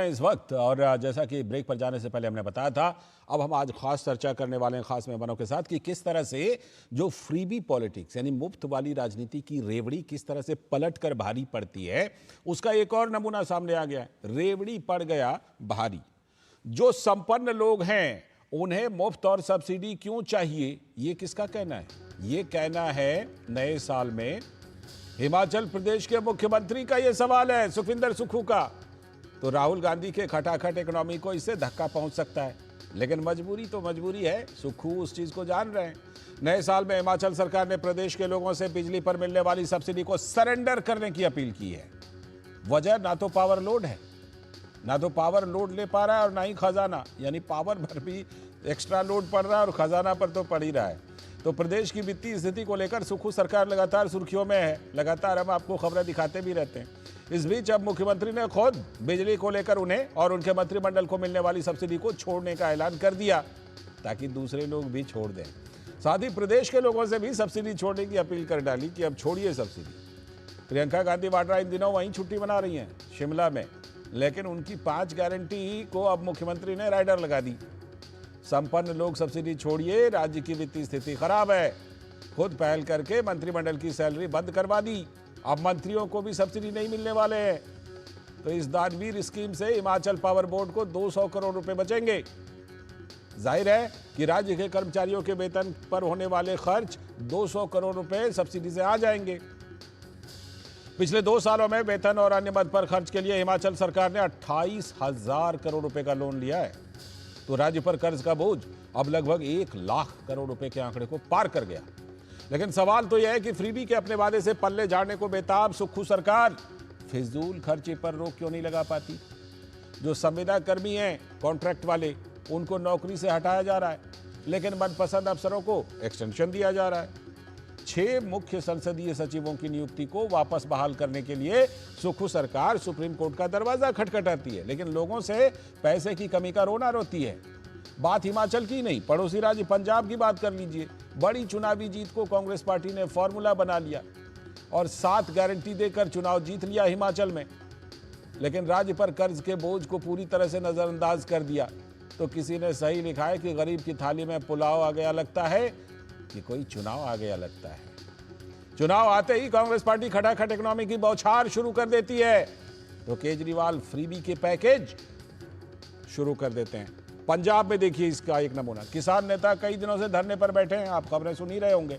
इस वक्त, और जैसा कि ब्रेक पर जाने से पहले हमने बताया था, अब हम आज खास चर्चा करने वाले हैं खास मेहमानों के साथ कि किस तरह से जो फ्रीबी पॉलिटिक्स यानी मुफ्त वाली राजनीति की रेवड़ी किस तरह से पलट कर भारी पड़ती है, उसका एक और नमूना सामने आ गया है। रेवड़ी पड़ गया भारी। जो संपन्न लोग हैं उन्हें मुफ्त और सब्सिडी क्यों चाहिए, ये किसका कहना है? ये कहना है नए साल में हिमाचल प्रदेश के मुख्यमंत्री का। ये सवाल है सुखविंदर सुक्खू का। तो राहुल गांधी के खटाखट इकोनॉमी को इससे धक्का पहुंच सकता है, लेकिन मजबूरी तो मजबूरी है। सुक्खू उस चीज को जान रहे हैं। नए साल में हिमाचल सरकार ने प्रदेश के लोगों से बिजली पर मिलने वाली सब्सिडी को सरेंडर करने की अपील की है। वजह ना तो पावर लोड है, ना तो पावर लोड ले पा रहा है, और ना ही खजाना, यानी पावर पर भी एक्स्ट्रा लोड पड़ रहा है और खजाना पर तो पड़ ही रहा है। तो प्रदेश की वित्तीय स्थिति को लेकर सुक्खू सरकार लगातार सुर्खियों में है। लगातार हम आपको खबरें दिखाते भी रहते हैं। इस बीच अब मुख्यमंत्री ने खुद बिजली को लेकर उन्हें और उनके मंत्रिमंडल को मिलने वाली सब्सिडी को छोड़ने का ऐलान कर दिया, ताकि दूसरे लोग भी छोड़ दें। साथ ही प्रदेश के लोगों से भी सब्सिडी छोड़ने की अपील कर डाली कि अब छोड़िए सब्सिडी। प्रियंका गांधी वाड्रा इन दिनों वहीं छुट्टी मना रही हैं शिमला में, लेकिन उनकी 5 गारंटी को अब मुख्यमंत्री ने राइडर लगा दी। संपन्न लोग सब्सिडी छोड़िए, राज्य की वित्तीय स्थिति खराब है। खुद पहल करके मंत्रिमंडल की सैलरी बंद करवा दी। अब मंत्रियों को भी सब्सिडी नहीं मिलने वाले हैं। तो इस दानवीर स्कीम से हिमाचल पावर बोर्ड को 200 करोड़ रुपए बचेंगे। जाहिर है कि राज्य के कर्मचारियों के वेतन पर होने वाले खर्च 200 करोड़ रुपए सब्सिडी से आ जाएंगे। पिछले 2 सालों में वेतन और अन्य मद पर खर्च के लिए हिमाचल सरकार ने 28,000 करोड़ रुपए का लोन लिया है। तो राज्य पर कर्ज का बोझ अब लगभग 1 लाख करोड़ रुपए के आंकड़े को पार कर गया। लेकिन सवाल तो यह है कि फ्रीबी के अपने वादे से पल्ले झाड़ने को बेताब सुक्खू सरकार फिजूल खर्चे पर रोक क्यों नहीं लगा पाती? जो संविदा कर्मी हैं कॉन्ट्रैक्ट वाले, उनको नौकरी से हटाया जा रहा है, लेकिन मनपसंद अफसरों को एक्सटेंशन दिया जा रहा है। 6 मुख्य संसदीय सचिवों की नियुक्ति को वापस बहाल करने के लिए सुक्खू सरकार सुप्रीम कोर्ट का दरवाजा खटखटाती है, लेकिन लोगों से पैसे की कमी का रोना रोती है। बात हिमाचल की नहीं, पड़ोसी राज्य पंजाब की बात कर लीजिए। बड़ी चुनावी जीत को कांग्रेस पार्टी ने फॉर्मूला बना लिया और 7 गारंटी देकर चुनाव जीत लिया हिमाचल में, लेकिन राज्य पर कर्ज के बोझ को पूरी तरह से नजरअंदाज कर दिया। तो किसी ने सही लिखा है कि गरीब की थाली में पुलाव आ गया लगता है कि कोई चुनाव आ गया लगता है। चुनाव आते ही कांग्रेस पार्टी खटाखट इकोनॉमी की बौछार शुरू कर देती है, तो केजरीवाल फ्रीबी के पैकेज शुरू कर देते हैं। पंजाब में देखिए इसका एक नमूना। किसान नेता कई दिनों से धरने पर बैठे हैं, आप खबरें सुन ही रहे होंगे,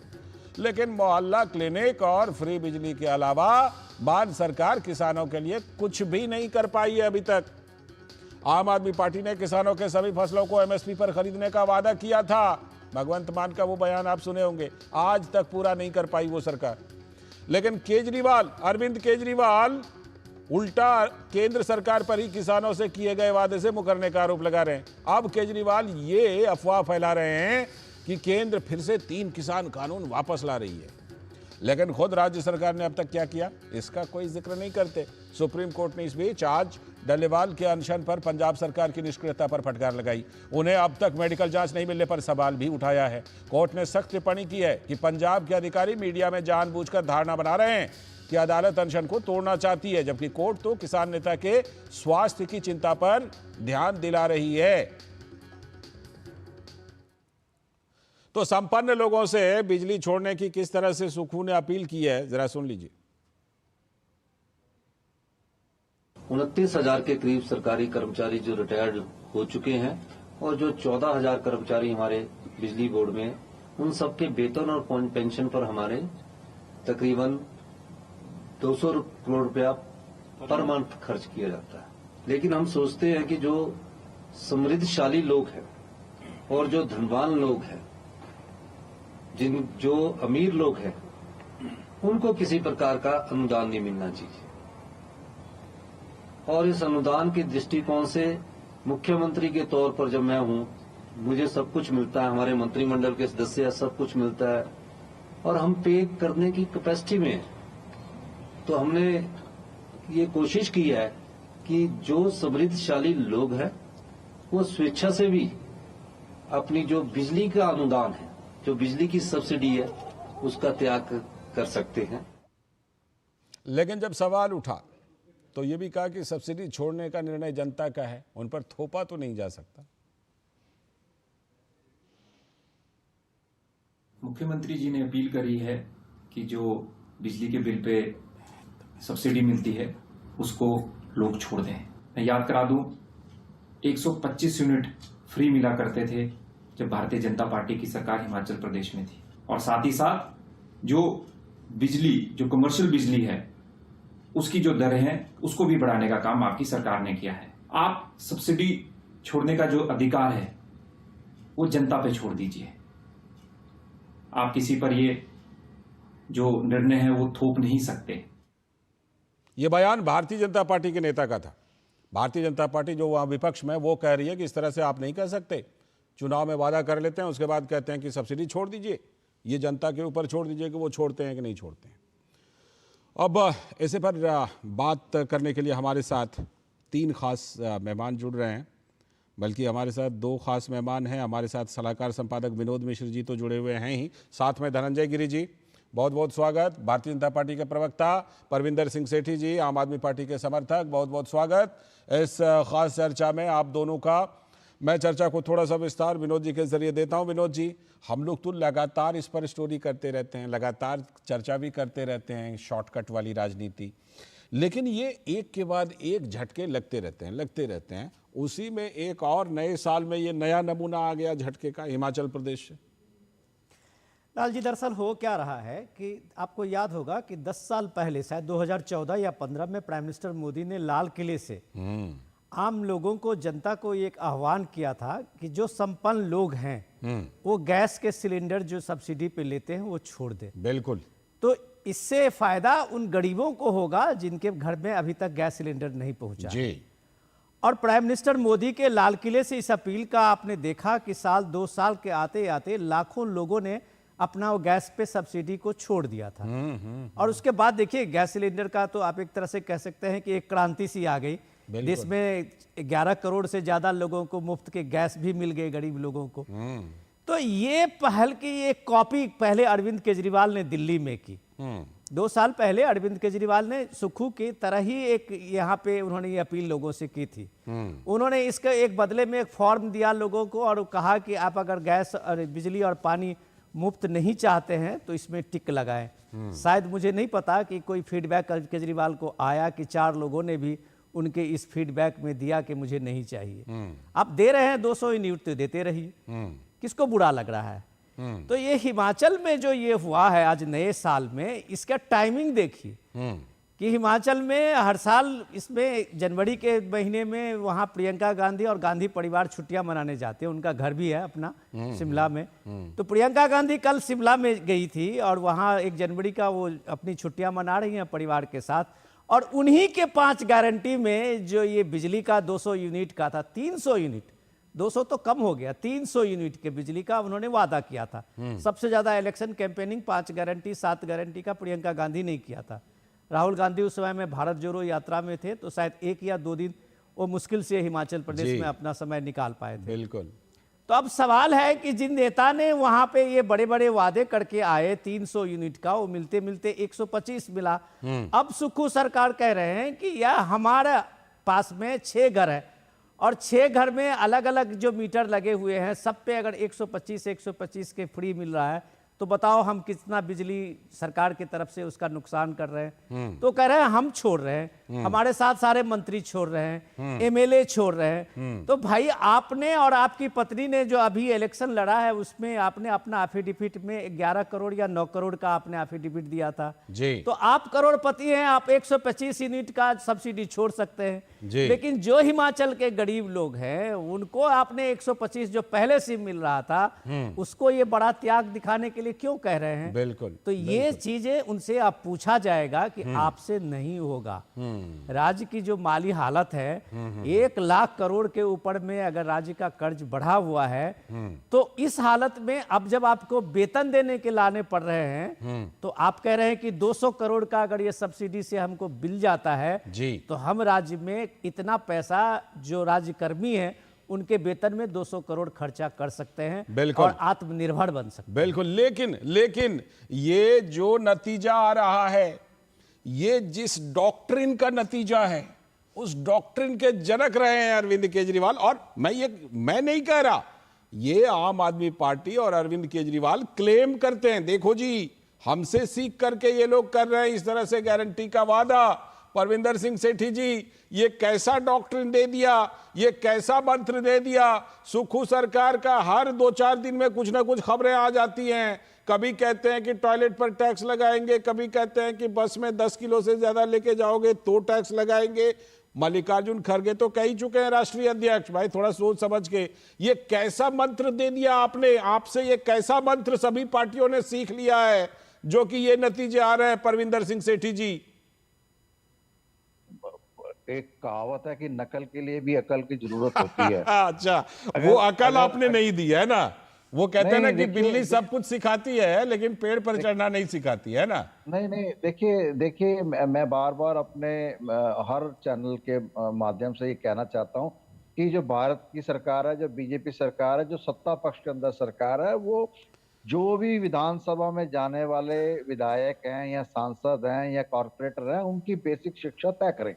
लेकिन मोहल्ला क्लिनिक और फ्री बिजली के अलावा मान सरकार किसानों के लिए कुछ भी नहीं कर पाई है अभी तक। आम आदमी पार्टी ने किसानों के सभी फसलों को एमएसपी पर खरीदने का वादा किया था। भगवंत मान का वो बयान आप सुने होंगे, आज तक पूरा नहीं कर पाई वो सरकार। लेकिन केजरीवाल, अरविंद केजरीवाल उल्टा केंद्र सरकार पर ही किसानों से किए गए वादे से मुकरने का आरोप लगा रहे हैं। अब केजरीवाल ये अफवाह फैला रहे हैं कि केंद्र फिर से 3 किसान कानून वापस ला रही है, लेकिन खुद राज्य सरकार ने अब तक क्या किया, इसका कोई जिक्र नहीं करते। सुप्रीम कोर्ट ने इस बीच आज डल्लेवाल के अनशन पर पंजाब सरकार की निष्क्रियता पर फटकार लगाई। उन्हें अब तक मेडिकल जांच नहीं मिलने पर सवाल भी उठाया है। कोर्ट ने सख्त टिप्पणी की है कि पंजाब के अधिकारी मीडिया में जानबूझकर धारणा बना रहे हैं कि अदालत अनशन को तोड़ना चाहती है, जबकि कोर्ट तो किसान नेता के स्वास्थ्य की चिंता पर ध्यान दिला रही है। तो संपन्न लोगों से बिजली छोड़ने की किस तरह से सुक्खू ने अपील की है, जरा सुन लीजिए। 29,000 के करीब सरकारी कर्मचारी जो रिटायर्ड हो चुके हैं और जो 14,000 कर्मचारी हमारे बिजली बोर्ड में, उन सबके वेतन और पेंशन पर हमारे तकरीबन 200 करोड़ रुपया पर मंथ खर्च किया जाता है। लेकिन हम सोचते हैं कि जो समृद्धशाली लोग हैं और जो धनवान लोग हैं, जो अमीर लोग हैं, उनको किसी प्रकार का अनुदान नहीं मिलना चाहिए। और इस अनुदान के दृष्टिकोण से मुख्यमंत्री के तौर पर जब मैं हूं, मुझे सब कुछ मिलता है, हमारे मंत्रिमंडल के सदस्य सब कुछ मिलता है और हम पे करने की कैपेसिटी में है। तो हमने ये कोशिश की है कि जो समृद्धशाली लोग हैं वो स्वेच्छा से भी अपनी जो बिजली का अनुदान है, जो बिजली की सब्सिडी है, उसका त्याग कर सकते हैं। लेकिन जब सवाल उठा तो ये भी कहा कि सब्सिडी छोड़ने का निर्णय जनता का है, उन पर थोपा तो नहीं जा सकता। मुख्यमंत्री जी ने अपील करी है कि जो बिजली के बिल पे सब्सिडी मिलती है उसको लोग छोड़ दें। मैं याद करा दूं, 125 यूनिट फ्री मिला करते थे जब भारतीय जनता पार्टी की सरकार हिमाचल प्रदेश में थी, और साथ ही साथ जो बिजली, जो कमर्शियल बिजली है, उसकी जो दरें हैं उसको भी बढ़ाने का काम आपकी सरकार ने किया है। आप सब्सिडी छोड़ने का जो अधिकार है वो जनता पे छोड़ दीजिए। आप किसी पर ये जो निर्णय है वो थोप नहीं सकते। ये बयान भारतीय जनता पार्टी के नेता का था। भारतीय जनता पार्टी जो वहां विपक्ष में, वो कह रही है कि इस तरह से आप नहीं कह सकते। चुनाव में वादा कर लेते हैं, उसके बाद कहते हैं कि सब्सिडी छोड़ दीजिए। ये जनता के ऊपर छोड़ दीजिए कि वो छोड़ते हैं कि नहीं छोड़ते हैं। अब इसे पर बात करने के लिए हमारे साथ 3 खास मेहमान जुड़ रहे हैं, बल्कि हमारे साथ 2 खास मेहमान हैं। हमारे साथ सलाहकार संपादक विनोद मिश्र जी तो जुड़े हुए हैं ही, साथ में धनंजय गिरी जी, बहुत बहुत स्वागत। भारतीय जनता पार्टी के प्रवक्ता परविंदर सिंह सेठी जी, आम आदमी पार्टी के समर्थक, बहुत बहुत स्वागत इस खास चर्चा में आप दोनों का। मैं चर्चा को थोड़ा सा विस्तार विनोद जी के जरिए देता हूं। विनोद जी, हम लोग तो लगातार इस पर स्टोरी करते रहते हैं, लगातार चर्चा भी करते रहते हैं, शॉर्टकट वाली राजनीति, लेकिन ये एक के बाद एक झटके लगते रहते हैं। उसी में एक और नए साल में ये नया नमूना आ गया झटके का, हिमाचल प्रदेश से। लाल जी, दरअसल हो क्या रहा है कि आपको याद होगा कि 10 साल पहले, शायद 2014 या 15 में प्राइम मिनिस्टर मोदी ने लाल किले से आम लोगों को, जनता को एक आह्वान किया था कि जो संपन्न लोग हैं वो गैस के सिलेंडर जो सब्सिडी पे लेते हैं वो छोड़ दें। बिल्कुल। तो इससे फायदा उन गरीबों को होगा जिनके घर में अभी तक गैस सिलेंडर नहीं पहुंचा जी। और प्राइम मिनिस्टर मोदी के लाल किले से इस अपील का आपने देखा कि साल 2 साल के आते आते लाखों लोगों ने अपना वो गैस पे सब्सिडी को छोड़ दिया था। और उसके बाद देखिए, गैस सिलेंडर का तो आप एक तरह से कह सकते हैं कि एक क्रांति सी आ गई। देश में 11 करोड़ से ज्यादा लोगों को मुफ्त के गैस भी मिल गए, गरीब लोगों को। तो ये पहल की एक कॉपी पहले अरविंद केजरीवाल ने दिल्ली में की। 2 साल पहले अरविंद केजरीवाल ने सुक्खू की तरह ही एक यहाँ पे उन्होंने ये अपील लोगों से की थी। उन्होंने इसका एक बदले में एक फॉर्म दिया लोगों को और कहा कि आप अगर गैस और बिजली और पानी मुफ्त नहीं चाहते हैं तो इसमें टिक लगाएं। शायद मुझे नहीं पता कि कोई फीडबैक केजरीवाल को आया कि 4 लोगों ने भी उनके इस फीडबैक में दिया कि मुझे नहीं चाहिए। आप दे रहे हैं 200 यूनिट तो देते रहिए, किसको बुरा लग रहा है। तो ये हिमाचल में जो ये हुआ है आज नए साल में, इसका टाइमिंग देखिए कि हिमाचल में हर साल इसमें जनवरी के महीने में वहाँ प्रियंका गांधी और गांधी परिवार छुट्टियां मनाने जाते हैं। उनका घर भी है अपना शिमला में। तो प्रियंका गांधी कल शिमला में गई थी और वहाँ 1 जनवरी का वो अपनी छुट्टियां मना रही हैं परिवार के साथ। और उन्हीं के 5 गारंटी में जो ये बिजली का 200 यूनिट का था, 300 यूनिट, 200 तो कम हो गया, 300 यूनिट के बिजली का उन्होंने वादा किया था। सबसे ज्यादा इलेक्शन कैंपेनिंग 5 गारंटी 7 गारंटी का प्रियंका गांधी ने किया था। राहुल गांधी उस समय में भारत जोड़ो यात्रा में थे, तो शायद 1 या 2 दिन वो मुश्किल से हिमाचल प्रदेश में अपना समय निकाल पाए थे। बिल्कुल। तो अब सवाल है कि जिन नेता ने वहां पे ये बड़े बड़े वादे करके आए 300 यूनिट का, वो मिलते मिलते 125 मिला। अब सुक्खू सरकार कह रहे हैं कि यह हमारे पास में 6 घर है और 6 घर में अलग अलग जो मीटर लगे हुए हैं, सब पे अगर 125 के फ्री मिल रहा है तो बताओ हम कितना बिजली सरकार की तरफ से उसका नुकसान कर रहे हैं। तो कह रहे हैं हम छोड़ रहे हैं, हमारे साथ सारे मंत्री छोड़ रहे हैं, एमएलए छोड़ रहे हैं। तो भाई आपने और आपकी पत्नी ने जो अभी इलेक्शन लड़ा है उसमें आपने अपना एफिडेविट में 11 करोड़ या 9 करोड़ का आपने एफिडेविट दिया था जी। तो आप करोड़पति हैं, आप 125 यूनिट का सब्सिडी छोड़ सकते हैं। लेकिन जो हिमाचल के गरीब लोग हैं उनको आपने 125 जो पहले से मिल रहा था उसको ये बड़ा त्याग दिखाने के लिए क्यों कह रहे हैं। बिल्कुल। तो ये चीजें उनसे आप पूछा जाएगा कि आपसे नहीं होगा। राज्य की जो माली हालत है 1 लाख करोड़ के ऊपर में अगर राज्य का कर्ज बढ़ा हुआ है तो इस हालत में अब जब आपको वेतन देने के लाने पड़ रहे हैं तो आप कह रहे हैं कि 200 करोड़ का अगर ये सब्सिडी से हमको बिल जाता है जी तो हम राज्य में इतना पैसा जो राज्य कर्मी है उनके वेतन में 200 करोड़ खर्चा कर सकते हैं और आत्मनिर्भर बन सकते हैं। बिल्कुल। लेकिन ये जो नतीजा आ रहा है ये जिस डॉक्ट्रिन का नतीजा है, उस डॉक्ट्रिन के जनक रहे हैं अरविंद केजरीवाल। और मैं नहीं कह रहा, ये आम आदमी पार्टी और अरविंद केजरीवाल क्लेम करते हैं, देखो जी हमसे सीख करके ये लोग कर रहे हैं इस तरह से गारंटी का वादा। परविंदर सिंह सेठी जी, ये कैसा डॉक्ट्रिन दे दिया, ये कैसा मंत्र दे दिया। सुखू सरकार का हर 2-4 दिन में कुछ ना कुछ खबरें आ जाती हैं। कभी कहते हैं कि टॉयलेट पर टैक्स लगाएंगे, कभी कहते हैं कि बस में 10 किलो से ज्यादा लेके जाओगे तो टैक्स लगाएंगे। मल्लिकार्जुन खड़गे तो कह ही चुके हैं राष्ट्रीय अध्यक्ष, भाई थोड़ा सोच समझ के। ये कैसा मंत्र दे दिया आपने, आपसे ये कैसा मंत्र सभी पार्टियों ने सीख लिया है जो कि ये नतीजे आ रहे हैं परविंदर सिंह सेठी जी। एक कहावत है कि नकल के लिए भी अकल की जरूरत होती है। अच्छा, वो अकल आपने नहीं दी है ना। वो कहते हैं ना कि बिल्ली सब कुछ सिखाती है लेकिन पेड़ पर चढ़ना नहीं सिखाती है ना। नहीं, देखिए मैं बार बार अपने हर चैनल के माध्यम से ये कहना चाहता हूँ कि जो भारत की सरकार है, जो बीजेपी सरकार है, जो सत्ता पक्ष के अंदर सरकार है, वो जो भी विधानसभा में जाने वाले विधायक हैं या सांसद हैं या कॉर्पोरेटर हैं, उनकी बेसिक शिक्षा तय करें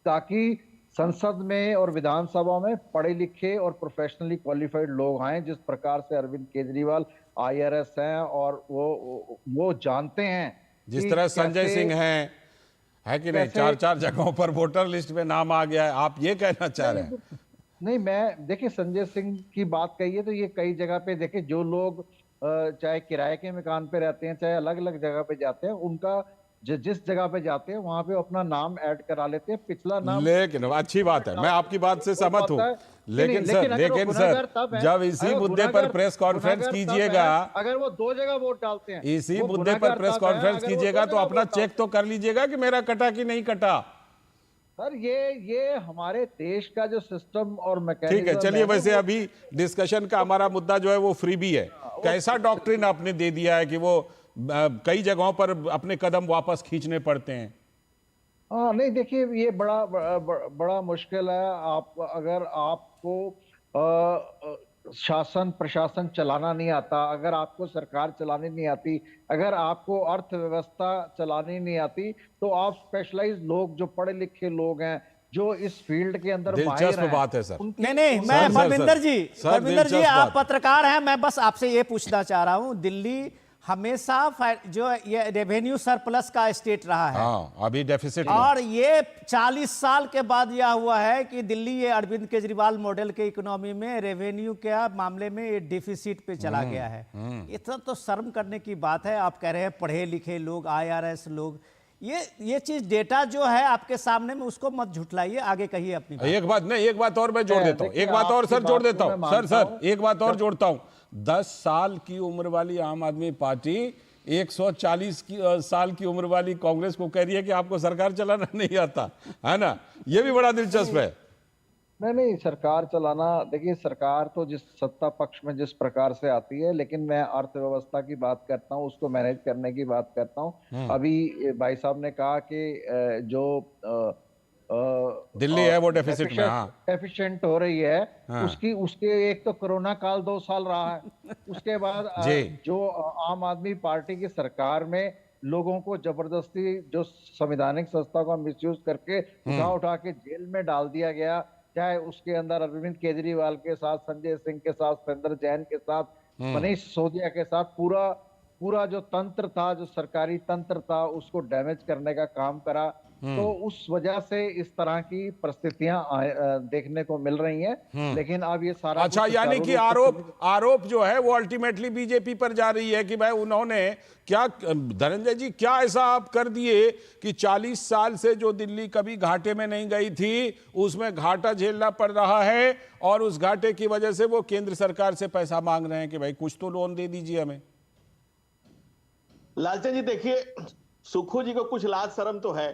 ताकि संसद में और विधानसभा में पढ़े लिखे और प्रोफेशनली क्वालिफाइड लोग आए। जिस प्रकार से अरविंद केजरीवाल IRS हैं और वो जानते हैं, जिस तरह संजय सिंह हैं, है कि नहीं, 4-4 जगहों पर वोटर लिस्ट में नाम आ गया है, आप ये कहना चाह रहे हैं? नहीं, मैं देखिए संजय सिंह की बात कही है तो ये कई जगह पे देखिए जो लोग चाहे किराए के मकान पे रहते हैं, चाहे अलग अलग जगह पे जाते हैं, उनका जिस जगह पे जाते हैं वहां पे अपना नाम ऐड करा लेते हैं, पिछला नाम। लेकिन अच्छी बात है, मैं आपकी बात से सहमत हूँ, लेकिन सर जब इसी मुद्दे पर प्रेस कॉन्फ्रेंस कीजिएगा, अगर वो 2 जगह वोट डालते हैं, इसी मुद्दे पर प्रेस कॉन्फ्रेंस कीजिएगा तो अपना चेक तो कर लीजिएगा कि मेरा कटा कि नहीं कटा। सर ये हमारे देश का जो सिस्टम और मैकेनिज्म। ठीक है, चलिए वैसे अभी डिस्कशन का हमारा मुद्दा जो है वो फ्रीबी है। कैसा डॉक्ट्रिन आपने दे दिया है कि वो कई जगहों पर अपने कदम वापस खींचने पड़ते हैं? हाँ, नहीं देखिए ये बड़ा मुश्किल है। अगर आपको शासन प्रशासन चलाना नहीं आता, अगर आपको सरकार चलानी नहीं आती, अगर आपको अर्थव्यवस्था चलानी नहीं आती, तो आप स्पेशलाइज्ड लोग, जो पढ़े लिखे लोग हैं, जो इस फील्ड के अंदर दिलचस्प बात है सर। नहीं, मैं परविंदर जी आप पत्रकार हैं, मैं बस आपसे ये पूछना चाह रहा हूं, दिल्ली हमेशा जो ये रेवेन्यू सरप्लस का स्टेट रहा है। हाँ, अभी डेफिसिट में। और ये 40 साल के बाद यह हुआ है कि दिल्ली ये अरविंद केजरीवाल मॉडल के इकोनॉमी में रेवेन्यू के मामले में ये डिफिसिट पे चला गया है। इतना तो शर्म करने की बात है। आप कह रहे हैं पढ़े लिखे लोग, IRS लोग, ये चीज डेटा जो है आपके सामने में, उसको मत झुठलाइए, आगे कहिए अपनी बात। एक बात और मैं जोड़ देता हूँ, एक बात और सर जोड़ देता हूँ, सर एक बात और जोड़ता हूँ। 10 साल की उम्र वाली आम आदमी पार्टी 140 साल की उम्र वाली कांग्रेस को कह रही है कि आपको सरकार चलाना नहीं आता, है ना? ये भी बड़ा दिलचस्प है। नहीं, सरकार चलाना, देखिए सरकार तो जिस सत्ता पक्ष में जिस प्रकार से आती है, लेकिन मैं अर्थव्यवस्था की बात करता हूँ, उसको मैनेज करने की बात करता हूँ। अभी भाई साहब ने कहा कि जो दिल्ली है वो डेफिसिट में, हाँ, एफिशिएंट हो रही है। हाँ। उसके एक तो कोरोना काल 2 साल रहा है, उसके बाद जो आम आदमी पार्टी की सरकार में लोगों को जबरदस्ती जो संवैधानिक संस्था का मिसयूज करके उठा के जेल में डाल दिया गया, चाहे उसके अंदर अरविंद केजरीवाल के साथ, संजय सिंह के साथ, सतेंद्र जैन के साथ, मनीष सिसोदिया के साथ, पूरा जो तंत्र था, जो सरकारी तंत्र था, उसको डैमेज करने का काम करा। तो उस वजह से इस तरह की परिस्थितियां देखने को मिल रही हैं। लेकिन अब ये सारा अच्छा, यानी कि आरोप जो है वो अल्टीमेटली बीजेपी पर जा रही है कि भाई उन्होंने क्या, धनंजय जी क्या ऐसा आप कर दिए कि 40 साल से जो दिल्ली कभी घाटे में नहीं गई थी उसमें घाटा झेलना पड़ रहा है, और उस घाटे की वजह से वो केंद्र सरकार से पैसा मांग रहे हैं कि भाई कुछ तो लोन दे दीजिए हमें। लालचंद जी देखिए, सुखू जी को कुछ लाज शर्म तो है,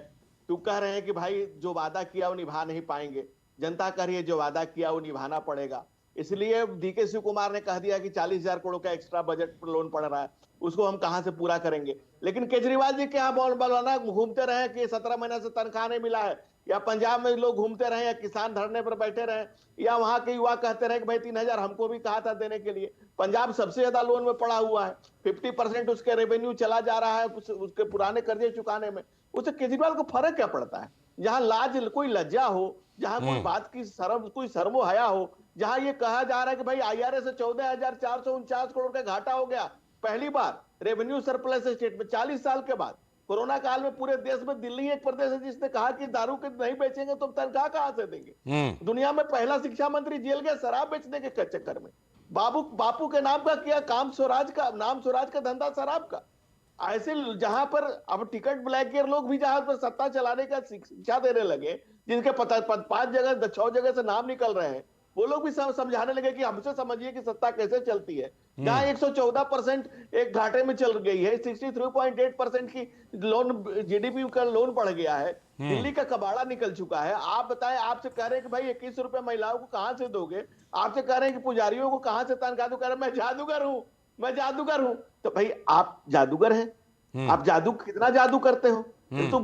तो कह रहे हैं कि भाई जो वादा किया वो निभा नहीं पाएंगे। जनता कह रही है जो वादा किया वो निभाना पड़ेगा। इसलिए DK शिव कुमार ने कह दिया कि 40,000 करोड़ का एक्स्ट्रा बजट पर लोन पड़ रहा है, उसको हम कहां से पूरा करेंगे। लेकिन केजरीवाल जी के यहाँ बौलाना घूमते रहे कि 17 महीने से तनख्वाह नहीं मिला है, या पंजाब में लोग घूमते रहे या किसान धरने पर बैठे रहे या वहां के युवा कहते रहे कि भाई 3,000 हमको भी कहा था देने के लिए। पंजाब सबसे ज्यादा लोन में पड़ा हुआ है, 50% उसके रेवेन्यू चला जा रहा है उसके पुराने कर्जे चुकाने में। उससे केजरीवाल को फर्क क्या पड़ता है? जहां लाज कोई लज्जा हो, जहां कोई बात की कोई शर्मो हया हो, जहां ये कहा जा रहा है कि भाई IRA से 14,449 करोड़ का घाटा हो गया, पहली बार रेवेन्यू सरप्लस स्टेट में 40 साल के बाद। कोरोना काल में पूरे देश में दिल्ली एक प्रदेश है जिसने कहा कि दारू के नहीं बेचेंगे तो तनख्वाह कहां से देंगे। दुनिया में पहला शिक्षा मंत्री जेल गया शराब बेचने के चक्कर में। बापू के नाम का किया काम, स्वराज का धंधा शराब का। ऐसे जहां पर अब टिकट ब्लैकियर लोग भी जहां पर सत्ता चलाने का शिक्षा देने लगे, जिनके 5 जगह 6 जगह से नाम निकल रहे हैं, वो लोग भी समझाने लगे कि हमसे समझिए कि सत्ता कैसे चलती है। जहां 114% एक घाटे में चल गई है, 63.8% की लोन GDP का लोन बढ़ गया है, दिल्ली का कबाड़ा निकल चुका है। आप बताएं, आपसे कह रहे हैं कि भाई 21 रुपए महिलाओं को कहां से दोगे, आपसे कह रहे हैं कि पुजारियों को कहां से तनख्वाह दो, कह रहे हैं मैं जादूगर हूं। तो भाई आप जादूगर हैं, आप कितना जादू करते हो? तो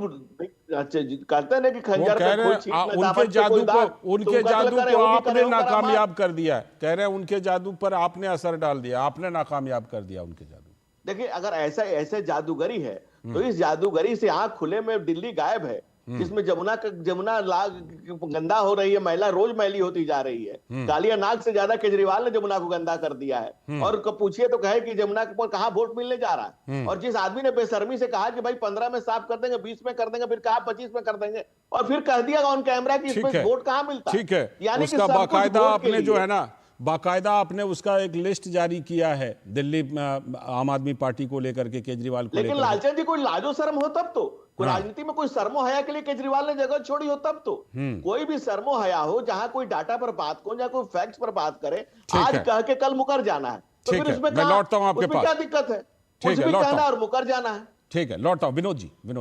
कहते हैं कि खंजर पे कोई छींट न दामन पे कोई दाग, उनके तो जादू करे को होगी, आपने करे होगा नाकामयाब कर दिया है। कह रहे हैं उनके जादू पर आपने असर डाल दिया, आपने नाकामयाब कर दिया उनके जादू। देखिए, अगर ऐसे जादूगरी है तो इस जादूगरी से आंख खुले में दिल्ली गायब है, जिसमें जमुना गंदा हो रही है, महिला रोज मैली होती जा रही है। कालिया नाग से ज्यादा केजरीवाल ने जमुना को गंदा कर दिया है। और पूछिए तो कहे कि जमुना पर कहां वोट मिलने जा रहा है। और जिस आदमी ने बेशर्मी से कहा कि भाई 15 में साफ कर देंगे, 20 में कर देंगे, फिर कहा 25 में कर देंगे, और फिर कह दिया ऑन कैमरा कि इसमें वोट कहां मिलता है। ठीक है, यानी कि उसका सब कुछ बाकायदा वोट के आपने जो लिए। है ना, बाकायदा आपने उसका एक लिस्ट जारी किया है दिल्ली आम आदमी पार्टी को लेकर के, केजरीवाल को लेकिन लेकर। लालचंद जी, कोई लाजो शर्म हो तब तो, कोई राजनीति में कोई शर्मो हया के लिए केजरीवाल ने जगह छोड़ी हो तब तो। कोई भी शर्मो हया हो, जहां कोई डाटा पर बात को या कोई फैक्ट्स पर बात करे, आज कह के कल मुकर जाना है, तो ठीक फिर है, उसमें मैं लौटता हूं आपके पास। क्या दिक्कत है? ठीक कुछ है, भी लौटता कहना हूं। और मुकर जाना है। ठीक है, लौटता हूं। विनोद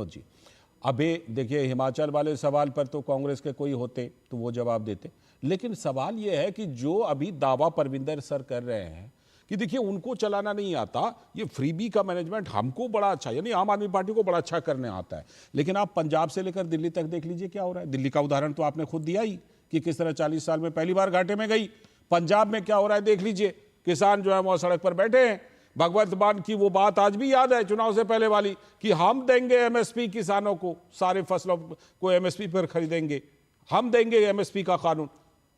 जी, अभी देखिए, हिमाचल वाले सवाल पर तो कांग्रेस के कोई होते तो वो जवाब देते, लेकिन सवाल ये है कि जो अभी दावा परविंदर सर कर रहे हैं कि देखिए उनको चलाना नहीं आता, ये फ्रीबी का मैनेजमेंट हमको बड़ा अच्छा, यानी आम आदमी पार्टी को बड़ा अच्छा करने आता है। लेकिन आप पंजाब से लेकर दिल्ली तक देख लीजिए क्या हो रहा है। दिल्ली का उदाहरण तो आपने खुद दिया ही कि किस तरह 40 साल में पहली बार घाटे में गई। पंजाब में क्या हो रहा है देख लीजिए, किसान जो है वो सड़क पर बैठे हैं। भगवंत मान की वो बात आज भी याद है चुनाव से पहले वाली कि हम देंगे MSP किसानों को, सारे फसलों को MSP पर खरीदेंगे, हम देंगे MSP का कानून।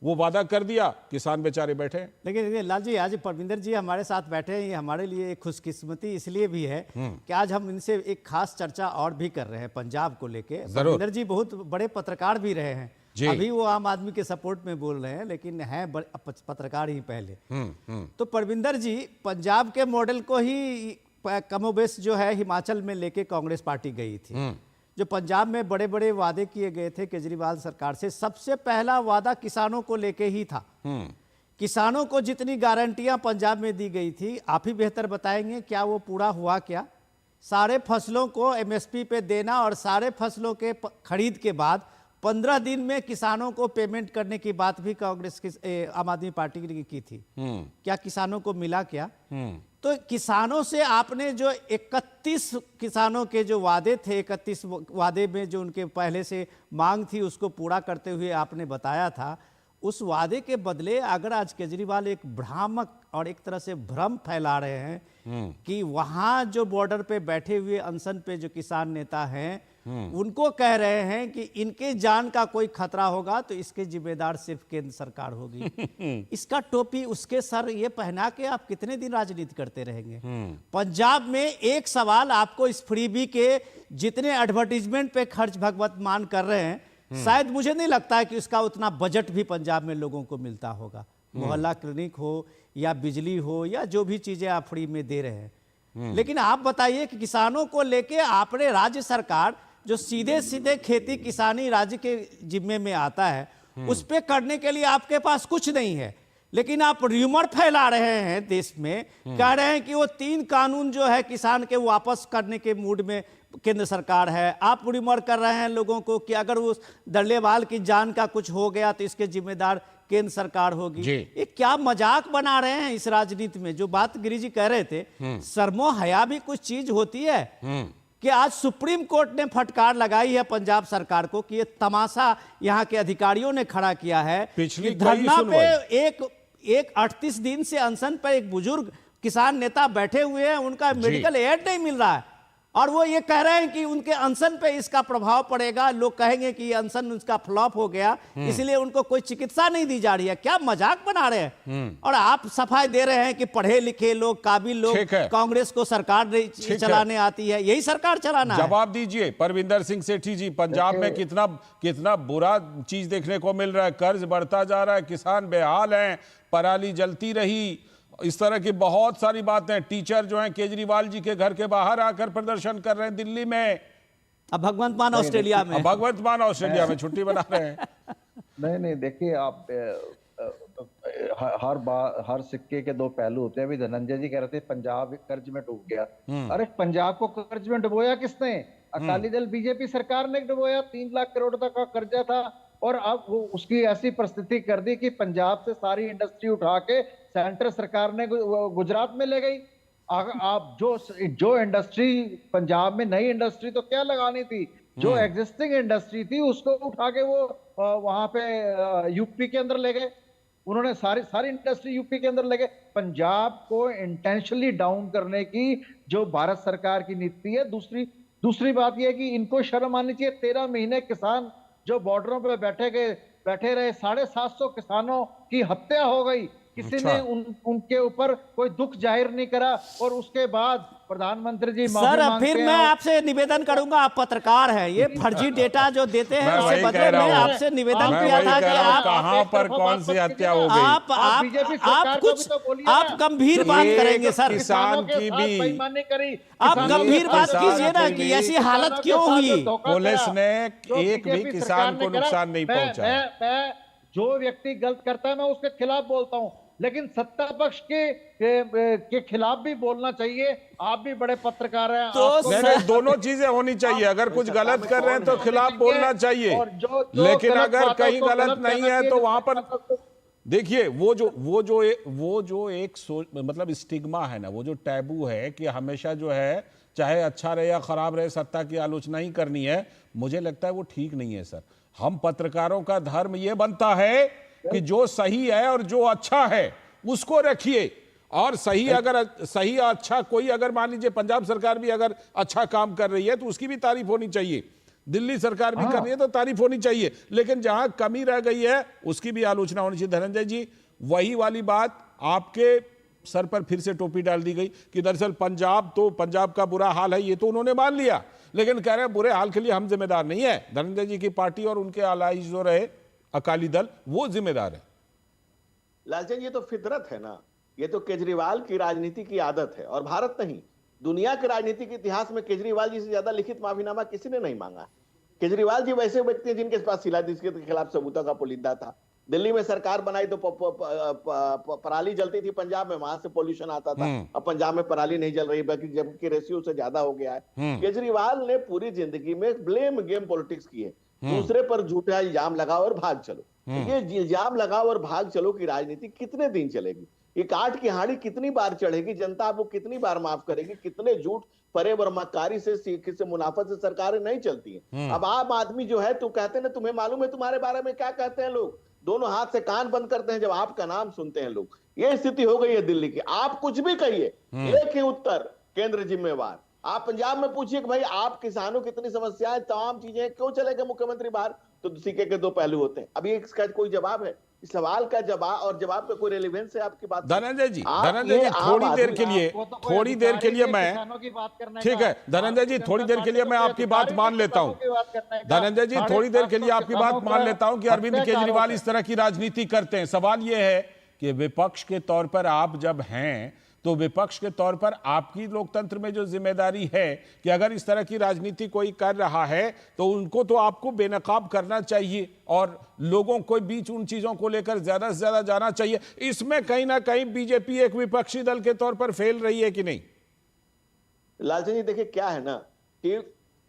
वो वादा कर दिया, किसान बेचारे बैठे हैं। लेकिन लाल जी, आज परविंदर जी हमारे साथ बैठे हैं, ये हमारे लिए एक खुशकिस्मती इसलिए भी है कि आज हम इनसे एक खास चर्चा और भी कर रहे हैं पंजाब को लेके। परविंदर जी बहुत बड़े पत्रकार भी रहे हैं, अभी वो आम आदमी के सपोर्ट में बोल रहे हैं, लेकिन हैं पत्रकार ही पहले। तो परविंदर जी, पंजाब के मॉडल को ही कमोबेश जो है हिमाचल में लेके कांग्रेस पार्टी गई थी। जो पंजाब में बड़े बड़े वादे किए गए थे केजरीवाल सरकार से, सबसे पहला वादा किसानों को लेके ही था। किसानों को जितनी गारंटियां पंजाब में दी गई थी, आप ही बेहतर बताएंगे, क्या वो पूरा हुआ? क्या सारे फसलों को MSP पे देना और सारे फसलों के खरीद के बाद 15 दिन में किसानों को पेमेंट करने की बात भी कांग्रेस की आम आदमी पार्टी ने की थी। क्या किसानों को मिला? क्या तो किसानों से आपने जो 31 किसानों के जो वादे थे, 31 वादे में जो उनके पहले से मांग थी उसको पूरा करते हुए आपने बताया था, उस वादे के बदले अगर आज केजरीवाल एक भ्रामक और एक तरह से भ्रम फैला रहे हैं कि वहां जो बॉर्डर पे बैठे हुए अनशन पे जो किसान नेता हैं उनको कह रहे हैं कि इनके जान का कोई खतरा होगा तो इसके जिम्मेदार सिर्फ केंद्र सरकार होगी। इसका टोपी उसके सर ये पहना के आप कितने दिन राजनीति करते रहेंगे? पंजाब में एक सवाल आपको, इस फ्रीबी के जितने एडवर्टीजमेंट पे खर्च भगवत मान कर रहे हैं, शायद मुझे नहीं लगता है कि उसका उतना बजट भी पंजाब में लोगों को मिलता होगा। मोहल्ला क्लिनिक हो या बिजली हो या जो भी चीजें आप फ्री में दे रहे हैं। लेकिन आप बताइए कि किसानों को लेके आपने राज्य सरकार जो सीधे सीधे खेती किसानी राज्य के जिम्मे में आता है, उस पे करने के लिए आपके पास कुछ नहीं है, लेकिन आप र्यूमर फैला रहे हैं देश में, कह रहे हैं कि वो 3 कानून जो है किसान के वापस करने के मूड में केंद्र सरकार है। आप र्यूमर कर रहे हैं लोगों को कि अगर उस दर्लेवाल की जान का कुछ हो गया तो इसके जिम्मेदार केंद्र सरकार होगी। ये क्या मजाक बना रहे हैं इस राजनीति में? जो बात गिरी जी कह रहे थे, शर्मो हया भी कुछ चीज होती है। कि आज सुप्रीम कोर्ट ने फटकार लगाई है पंजाब सरकार को कि ये तमाशा यहाँ के अधिकारियों ने खड़ा किया है पिछली कि कई धरना पे सुनवाई। एक 38 दिन से अनशन पर एक बुजुर्ग किसान नेता बैठे हुए हैं, उनका मेडिकल एड नहीं मिल रहा है और वो ये कह रहे हैं कि उनके अनशन पे इसका प्रभाव पड़ेगा, लोग कहेंगे कि ये अनशन उसका फ्लॉप हो गया इसलिए उनको कोई चिकित्सा नहीं दी जा रही है। क्या मजाक बना रहे हैं? और आप सफाई दे रहे हैं कि पढ़े लिखे लोग, काबिल लोग, ठीक है। कांग्रेस को सरकार नहीं चलाने आती है, यही सरकार चलाना है। जवाब दीजिए परविंदर सिंह सेठी जी, पंजाब में कितना बुरा चीज देखने को मिल रहा है, कर्ज बढ़ता जा रहा है, किसान बेहाल हैं, पराली जलती रही, इस तरह की बहुत सारी बातें। टीचर जो हैं केजरीवाल जी के घर के बाहर आकर प्रदर्शन कर रहे हैं दिल्ली में। अब भगवंत मान ऑस्ट्रेलिया में, भगवंत मान ऑस्ट्रेलिया में छुट्टी बना रहे हैं। नहीं देखिए, आप हर सिक्के के दो पहलू होते हैं। अभी धनंजय जी कह रहे थे पंजाब कर्ज में डूब गया। अरे पंजाब को कर्ज में डुबोया किसने? अकाली दल बीजेपी सरकार ने डुबोया। 3 लाख करोड़ तक का कर्जा था और अब वो उसकी ऐसी परिस्थिति कर दी कि पंजाब से सारी इंडस्ट्री उठा के सेंट्रल सरकार ने गुजरात में ले गई। आप जो इंडस्ट्री पंजाब में, नई इंडस्ट्री तो क्या लगानी थी, जो एग्जिस्टिंग इंडस्ट्री थी उसको उठा के वो वहां पे यूपी के अंदर ले गए। उन्होंने सारी इंडस्ट्री यूपी के अंदर ले गए। पंजाब को इंटेंशनली डाउन करने की जो भारत सरकार की नीति है। दूसरी बात यह है कि इनको शर्म आनी चाहिए। 13 महीने किसान जो बॉर्डरों पे बैठे रहे, 750 किसानों की हत्या हो गई, किसी ने उनके ऊपर कोई दुख जाहिर नहीं करा और उसके बाद प्रधानमंत्री जी सर फिर मैं आपसे निवेदन करूंगा, आप पत्रकार हैं, ये फर्जी डेटा जो देते हैं उससे बदले में आपसे निवेदन किया था कि आप कहां पर कौन सी हत्या हो गई, आप गंभीर बात करेंगे सर। किसान की भी आप गंभीर बात कीजिए ना कि ऐसी हालत क्यों हुई। पुलिस ने एक भी किसान को नुकसान नहीं पहुंचाया। मैं जो व्यक्ति गलत करता है मैं उसके खिलाफ बोलता हूं, लेकिन सत्ता पक्ष के खिलाफ भी बोलना चाहिए। आप भी बड़े पत्रकार हैं तो नहीं, दोनों चीजें होनी चाहिए। अगर कुछ गलत कर रहे हैं तो खिलाफ बोलना चाहिए, लेकिन अगर कहीं गलत नहीं है तो वहां पर देखिए वो जो एक मतलब स्टिग्मा है ना, वो जो टैबू है कि हमेशा जो है चाहे अच्छा रहे या खराब रहे सत्ता की आलोचना ही करनी है, मुझे लगता है वो ठीक नहीं है सर। हम पत्रकारों का धर्म ये बनता है कि जो सही है और जो अच्छा है उसको रखिए, और सही अच्छा कोई अगर मान लीजिए पंजाब सरकार भी अगर अच्छा काम कर रही है तो उसकी भी तारीफ होनी चाहिए, दिल्ली सरकार भी कर रही है तो तारीफ होनी चाहिए, लेकिन जहां कमी रह गई है उसकी भी आलोचना होनी चाहिए। धनंजय जी, वही वाली बात आपके सर पर फिर से टोपी डाल दी गई कि दरअसल पंजाब का बुरा हाल है, ये तो उन्होंने मान लिया, लेकिन कह रहे हैं बुरे हाल के लिए हम जिम्मेदार नहीं है। धनंजय जी की पार्टी और उनके अलाइज जो रहे अकाली दल वो जिम्मेदार है। लालचंद, ये तो फितरत है ना, ये तो केजरीवाल की राजनीति की आदत है, और भारत नहीं दुनिया के राजनीतिक इतिहास में केजरीवाल जी से ज्यादा लिखित माफीनामा किसी ने नहीं मांगा। केजरीवाल जी वैसे व्यक्ति हैं जिनके पास शिलान्यास के खिलाफ सबूतों का पुलिंदा था। दिल्ली में सरकार बनाई तो पराली जलती थी पंजाब में, वहां से पोल्यूशन आता था। अब पंजाब में पराली नहीं जल रही, बल्कि जबकि रेशियो से ज्यादा हो गया है। केजरीवाल ने पूरी जिंदगी में ब्लेम गेम पॉलिटिक्स की है, दूसरे पर झूठा इल्जाम लगाओ और भाग चलो। ये इल्जाम लगाओ और भाग चलो की राजनीति कितने दिन चलेगी? ये काट की हाड़ी कितनी बार चढ़ेगी? जनता आपको कितनी बार माफ करेगी? कितने झूठ फरेब और मक्कारी से मुनाफा से सरकारें नहीं चलती हैं। अब आम आदमी जो है, तो कहते हैं ना, तुम्हें मालूम है तुम्हारे बारे में क्या कहते हैं लोग? दोनों हाथ से कान बंद करते हैं जब आपका नाम सुनते हैं लोग। ये स्थिति हो गई है दिल्ली की। आप कुछ भी कहिए, एक ही उत्तर, केंद्र जिम्मेवार। आप पंजाब में पूछिए कि भाई आप किसानों की इतनी समस्याएं, तमाम चीजें, क्यों चले गए मुख्यमंत्री बाहर? तो सिक्के के दो पहलू होते हैं। अभी इसका कोई जवाब है? इस सवाल का जवाब का कोई रेलेवेंस है आपकी बात? धनंजय जी थोड़ी देर के लिए मैं, ठीक है धनंजय जी, थोड़ी देर के लिए मैं आपकी बात मान लेता हूं। धनंजय जी, थोड़ी देर के लिए आपकी बात मान लेता हूं कि अरविंद केजरीवाल इस तरह की राजनीति करते हैं। सवाल यह है कि विपक्ष के तौर पर आप जब हैं तो विपक्ष के तौर पर आपकी लोकतंत्र में जो जिम्मेदारी है कि अगर इस तरह की राजनीति कोई कर रहा है तो उनको तो आपको बेनकाब करना चाहिए और लोगों को बीच उन चीजों को लेकर ज्यादा से ज्यादा जाना चाहिए। इसमें कहीं ना कहीं बीजेपी एक विपक्षी दल के तौर पर फेल रही है कि नहीं? लालचंद जी, देखिए क्या है ना कि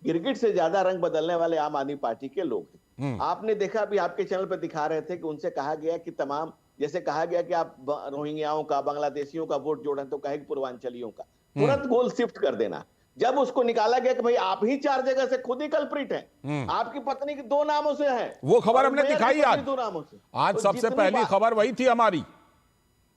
गिरगिट से ज्यादा रंग बदलने वाले आम आदमी पार्टी के लोग हैं। आपने देखा, अभी आपके चैनल पर दिखा रहे थे कि उनसे कहा गया कि तमाम, जैसे कहा गया कि आप रोहिंग्याओं का, बांग्लादेशियों का वोट जोड़ें तो कहे पूर्वांचलियों का, तुरंत गोल शिफ्ट कर देना। जब उसको निकाला गया कि भाई आप ही 4 जगह से खुद ही कल्प्रिट हैं, आपकी पत्नी के 2 नामों से है, वो खबर और हमने मेयर की दिखाई पत्नी आज। 2 नामों से। आज तो सबसे जितनी पहली बात- खबर वही थी हमारी।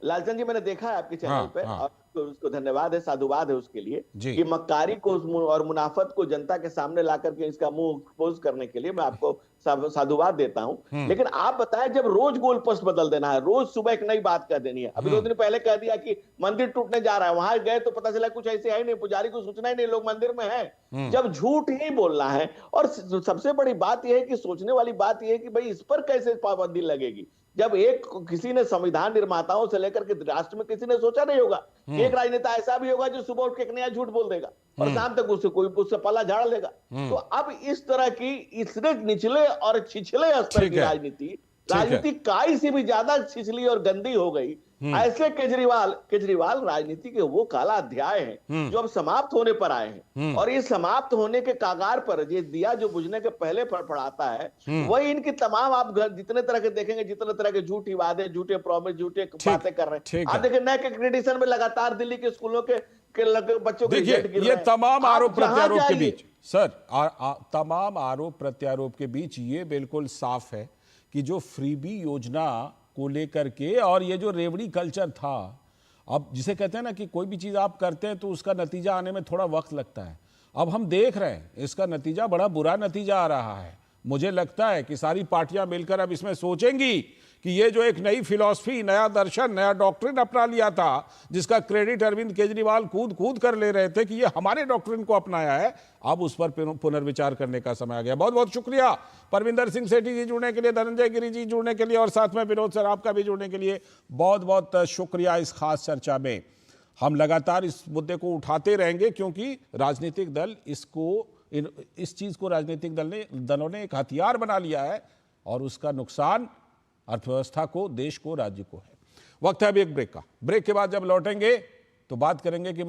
लालचंद जी, मैंने देखा है आपके चैनल हाँ, पे, हाँ। और उसको धन्यवाद है, साधुवाद है उसके लिए जी। कि मक्कारी को और मुनाफत को जनता के सामने ला करके इसका मुंह एक्सपोज करने के लिए मैं आपको साधुवाद देता हूं। लेकिन आप बताएं, जब रोज गोल पोस्ट बदल देना है, रोज सुबह एक नई बात कह देनी है। अभी 2 दिन पहले कह दिया कि मंदिर टूटने जा रहा है, वहां गए तो पता चला कुछ ऐसे है ही नहीं, पुजारी को सूचना ही नहीं, लोग मंदिर में हैं। जब झूठ ही बोलना है, और सबसे बड़ी बात यह है कि सोचने वाली बात यह है कि भाई इस पर कैसे पाबंदी लगेगी, जब एक किसी ने संविधान निर्माताओं से लेकर के राष्ट्र में किसी ने सोचा नहीं होगा कि एक राजनेता ऐसा भी होगा जो सुबह उठ के एक नया झूठ बोल देगा और शाम तक उससे पल्ला झाड़ लेगा। तो अब इस तरह की इसने निचले और छिछले स्तर ठीक की है। राजनीति काई से भी ज्यादा छिछली और गंदी हो गई। ऐसे केजरीवाल राजनीति के वो काला अध्याय हैं जो अब समाप्त होने पर आए हैं, और ये समाप्त होने के कागार पर ये दिया जो बुझने के पहले फड़फड़ाता है, वही इनकी तमाम आप जितने तरह के देखेंगे, जितने तरह के झूठी वादे, झूठे प्रॉमिस, झूठे बातें कर रहे ठीक हैं। है। आप देखिए नेक एक्रेडिटेशन में लगातार दिल्ली के स्कूलों के बच्चों के देखिए, रिजल्ट गिर ये रहे हैं। तमाम आप आरोप जहां प्रत्यारोप के जाइए- बीच सर, तमाम आरोप प्रत्यारोप के बीच ये बिल्कुल साफ है कि जो फ्रीबी योजना को लेकर के और ये जो रेवड़ी कल्चर था, अब जिसे कहते हैं ना कि कोई भी चीज आप करते हैं तो उसका नतीजा आने में थोड़ा वक्त लगता है। अब हम देख रहे हैं इसका नतीजा बड़ा बुरा नतीजा आ रहा है। मुझे लगता है कि सारी पार्टियां मिलकर अब इसमें सोचेंगी कि ये जो एक नई फिलॉसफी, नया दर्शन, नया डॉक्ट्रिन अपना लिया था, जिसका क्रेडिट अरविंद केजरीवाल कूद कर ले रहे थे कि ये हमारे डॉक्ट्रिन को अपनाया है, अब उस पर पुनर्विचार करने का समय आ गया। बहुत बहुत शुक्रिया परविंदर सिंह सेठी जी जुड़ने के लिए, धनंजय गिरी जी जुड़ने के लिए, और साथ में विनोद सर आपका भी जुड़ने के लिए बहुत बहुत शुक्रिया। इस खास चर्चा में हम लगातार इस मुद्दे को उठाते रहेंगे, क्योंकि राजनीतिक दल इस चीज को राजनीतिक दलों ने एक हथियार बना लिया है, और उसका नुकसान अर्थव्यवस्था को, देश को, राज्य को है। वक्त है अभी एक ब्रेक का। ब्रेक के बाद जब लौटेंगे तो बात करेंगे कि